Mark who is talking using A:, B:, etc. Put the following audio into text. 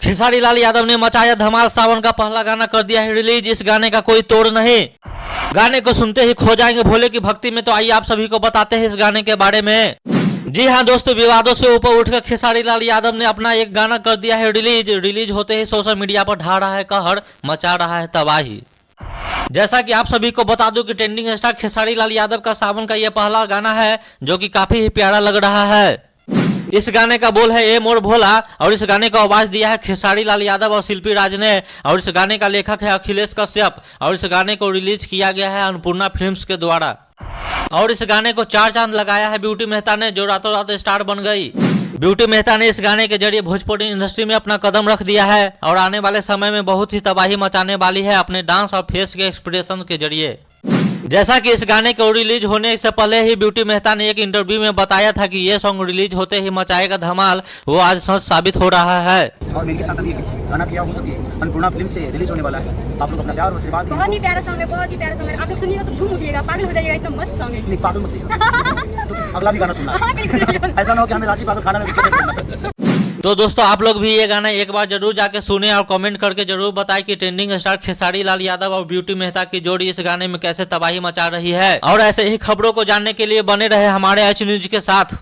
A: खेसारी लाल यादव ने मचाया धमाल, सावन का पहला गाना कर दिया है रिलीज। इस गाने का कोई तोड़ नहीं, गाने को सुनते ही खो जाएंगे भोले की भक्ति में। तो आइए आप सभी को बताते हैं इस गाने के बारे में। जी हाँ दोस्तों, विवादों से ऊपर उठकर खेसारी लाल यादव ने अपना एक गाना कर दिया है रिलीज होते ही सोशल मीडिया पर ढा रहा है कहर, मचा रहा है तबाही। जैसा कि आप सभी को बता दूं कि ट्रेंडिंग स्टार खेसारी लाल यादव का सावन का यह पहला गाना है जो कि काफी ही प्यारा लग रहा है। इस गाने का बोल है ए मोर भोला और इस गाने को आवाज दिया है खेसारी लाल यादव और शिल्पी राज ने। और इस गाने का लेखक है अखिलेश कश्यप और इस गाने को रिलीज किया गया है अन्नपूर्णा फिल्म्स के द्वारा। और इस गाने को 4 चांद लगाया है ब्यूटी मेहता ने, जो रातों रात स्टार बन गई। ब्यूटी मेहता ने इस गाने के जरिए भोजपुरी इंडस्ट्री में अपना कदम रख दिया है और आने वाले समय में बहुत ही तबाही मचाने वाली है अपने डांस और फेस के एक्सप्रेशन के जरिए। जैसा कि इस गाने को रिलीज होने से पहले ही ब्यूटी मेहता ने एक इंटरव्यू में बताया था कि ये सॉन्ग रिलीज होते ही मचाएगा धमाल, वो आज सच साबित हो रहा है।
B: और मेरे साथ अभी गाना किया हूँ जो कि अन्नपूर्णा फिल्म से रिलीज होने वाला है। आप लोग अपना प्यार और आशीर्वाद
C: बहुत ही प्यारा सॉन्ग है, बहुत ही प्यारा सॉन्ग है। आप लोग सुनिएगा तो झूम उठिएगा, पागल हो जाइएगा, एकदम मस्त सॉन्ग है।
B: नहीं पागल मत होइएगा। तो अगला भी गाना सुनना, ऐसा ना हो कि हमें रांची पागल खाना में।
A: तो दोस्तों आप लोग भी ये गाना एक बार जरूर जाके सुने और कमेंट करके जरूर बताएं कि ट्रेंडिंग स्टार खेसारी लाल यादव और ब्यूटी मेहता की जोड़ी इस गाने में कैसे तबाही मचा रही है। और ऐसे ही खबरों को जानने के लिए बने रहे हमारे एच न्यूज के साथ।